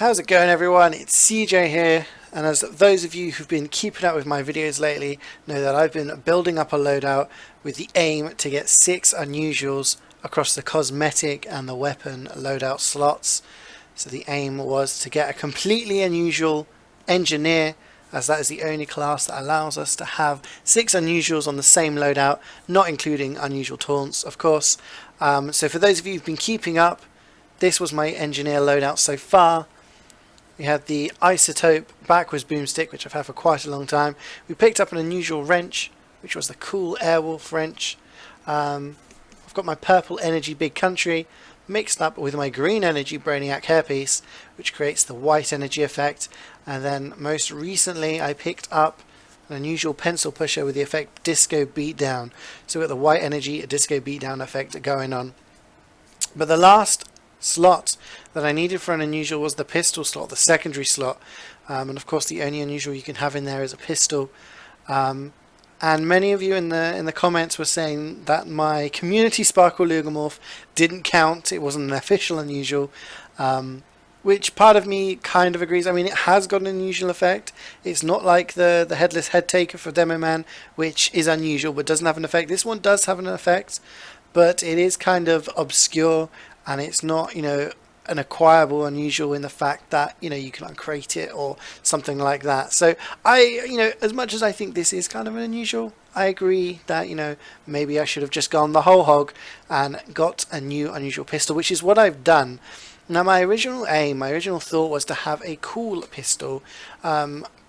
How's it going, everyone? It's CJ here, and as those of you who've been keeping up with my videos lately know that I've been building up a loadout with the aim to get 6 unusuals across the cosmetic and the weapon loadout slots. So the aim was to get a completely unusual engineer, as that is the only class that allows us to have 6 unusuals on the same loadout, not including unusual taunts, of course. So for those of you who've been keeping up, this was my engineer loadout so far. We had the isotope backwards boomstick, which I've had for quite a long time. We picked up an unusual wrench, which was the cool Airwolf wrench. I've got my purple energy big country mixed up with my green energy brainiac hairpiece, which creates the white energy effect. And then most recently I picked up an unusual pencil pusher with the effect disco beatdown. So we've got the white energy disco beatdown effect going on. But the last slot that I needed for an unusual was the pistol slot, the secondary slot, and of course the only unusual you can have in there is a pistol. And many of you in the comments were saying that my community sparkle Lugomorph didn't count, it wasn't an official unusual, which part of me kind of agrees. I mean, it has got an unusual effect. It's not like the headless head taker for Demo Man, which is unusual but doesn't have an effect. This one does have an effect, but it is kind of obscure. And it's not, an acquirable unusual in the fact that, you can uncrate it or something like that. So as much as I think this is kind of an unusual, I agree that, maybe I should have just gone the whole hog and got a new unusual pistol, which is what I've done. Now, my original thought was to have a cool pistol,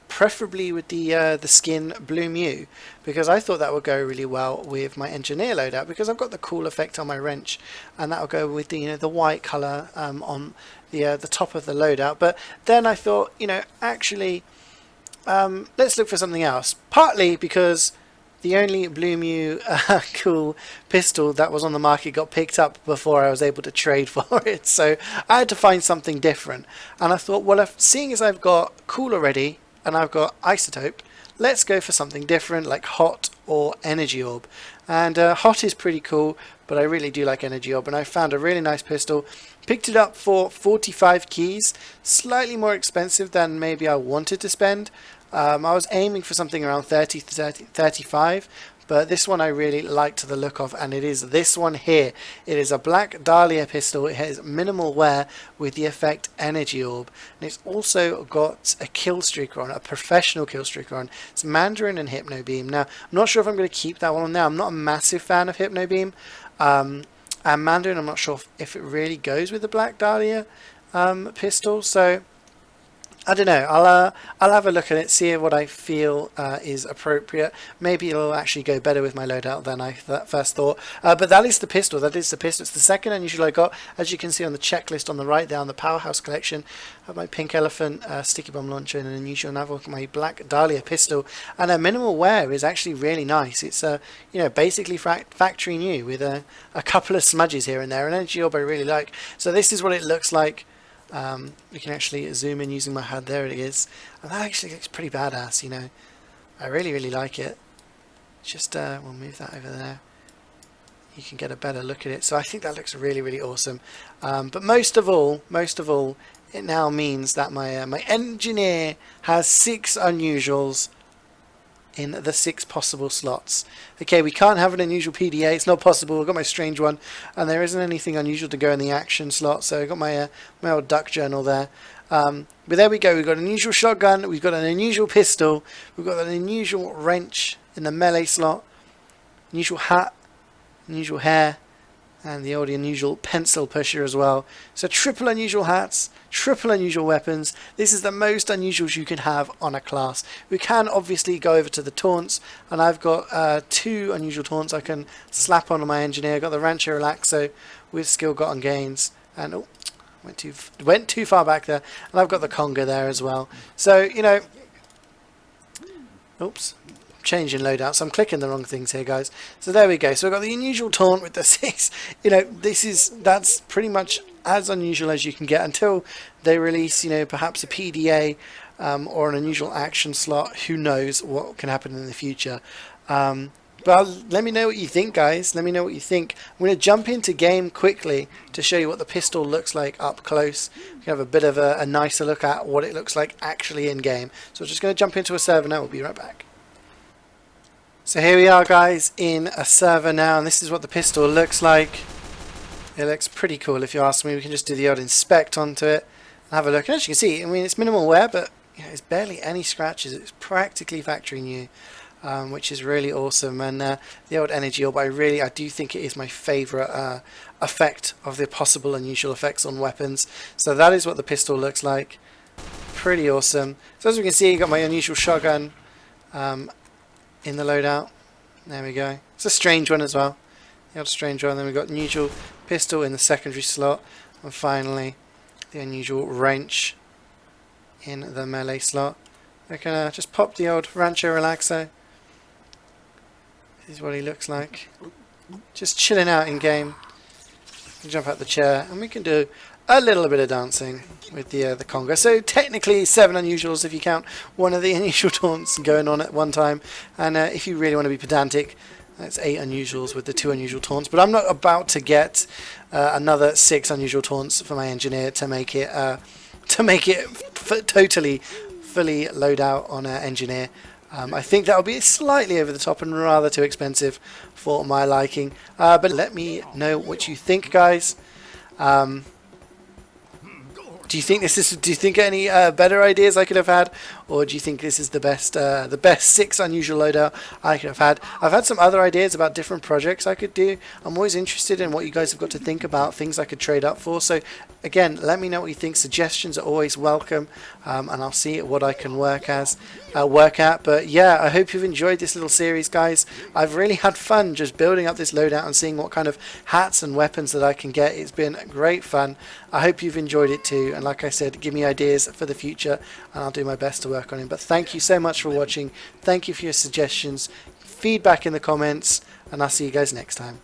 preferably with the skin Blue Mew, because I thought that would go really well with my engineer loadout, because I've got the cool effect on my wrench, and that will go with the the white color on the top of the loadout. But then I thought, actually, let's look for something else. Partly because the only Blue Mew cool pistol that was on the market got picked up before I was able to trade for it, so I had to find something different. And I thought, well, seeing as I've got cool already and I've got isotope, let's go for something different like hot or energy orb. And hot is pretty cool, but I really do like energy orb, and I found a really nice pistol. Picked it up for 45 keys, slightly more expensive than maybe I wanted to spend. I was aiming for something around 30 to 35, but this one I really liked the look of, and it is this one here. It is a Black Dahlia pistol. It has minimal wear with the effect Energy Orb, and it's also got a kill streaker on, a professional kill streaker on. It's Mandarin and Hypno Beam. Now, I'm not sure if I'm going to keep that one on now. I'm not a massive fan of Hypno Beam, and Mandarin, I'm not sure if it really goes with the Black Dahlia pistol, so I don't know. I'll have a look at it, see what I feel is appropriate. Maybe it'll actually go better with my loadout than I first thought. But that is the pistol. That is the pistol. It's the second unusual I got. As you can see on the checklist on the right there on the Powerhouse collection, I have my Pink Elephant sticky bomb launcher and an unusual naval, my Black Dahlia pistol. And a minimal wear is actually really nice. It's basically factory new with a couple of smudges here and there. An energy orb I really like. So this is what it looks like. We can actually zoom in using my HUD. There it is, and that actually looks pretty badass. I really like it. Just we'll move that over there. You can get a better look at it. So I think that looks really awesome. But most of all, it now means that my engineer has 6 unusuals in the 6 possible slots. Okay, we can't have an unusual PDA, it's not possible. I've got my strange one, and there isn't anything unusual to go in the action slot, so I've got my old duck journal there. But there we go, we've got an unusual shotgun, we've got an unusual pistol, we've got an unusual wrench in the melee slot, unusual hat, unusual hair, and the old unusual pencil pusher as well. So triple unusual hats, triple unusual weapons. This is the most unusuals you can have on a class. We can obviously go over to the taunts, and I've got 2 unusual taunts I can slap on my engineer. I've got the Rancho Relaxo with skill gotten gains, and oh, went too far back there. And I've got the Conga there as well. So oops. Changing loadout, so I'm clicking the wrong things here, guys. So there we go. So we've got the unusual taunt with the 6. That's pretty much as unusual as you can get until they release, perhaps a PDA or an unusual action slot. Who knows what can happen in the future? But let me know what you think, guys. Let me know what you think. I'm going to jump into game quickly to show you what the pistol looks like up close. We can have a bit of a nicer look at what it looks like actually in game. So we're just going to jump into a server now. We'll be right back. So here we are, guys, in a server now, and this is what the pistol looks like. It looks pretty cool if you ask me. We can just do the odd inspect onto it and have a look. And as you can see, I mean, it's minimal wear, but you know, there's barely any scratches. It's practically factory new. Which is really awesome, and the old energy orb, I do think it is my favourite effect of the possible unusual effects on weapons. So that is what the pistol looks like. Pretty awesome. So as we can see, you got my unusual shotgun in the loadout. There we go. It's a strange one as well. The old strange one. Then we've got unusual pistol in the secondary slot, and finally the unusual wrench in the melee slot. I can just pop the old Rancho Relaxo. This is what he looks like. Just chilling out in game. Jump out the chair, and we can do a little bit of dancing with the conga. So technically 7 unusuals if you count one of the unusual taunts going on at one time. And if you really want to be pedantic, that's 8 unusuals with the 2 unusual taunts. But I'm not about to get another 6 unusual taunts for my engineer to make it totally fully load out on engineer. I think that will be slightly over the top and rather too expensive for my liking. But let me know what you think, guys. Do you think do you think any better ideas I could have had, or do you think this is the best 6 unusual loadout I could have had? I've had some other ideas about different projects I could do. I'm always interested in what you guys have got to think about, things I could trade up for. So again, let me know what you think. Suggestions are always welcome, and I'll see what I can work at. But yeah, I hope you've enjoyed this little series, guys. I've really had fun just building up this loadout and seeing what kind of hats and weapons that I can get. It's been great fun. I hope you've enjoyed it too, and like I said, give me ideas for the future and I'll do my best to work on it. But thank you so much for watching. Thank you for your suggestions, feedback in the comments, and I'll see you guys next time.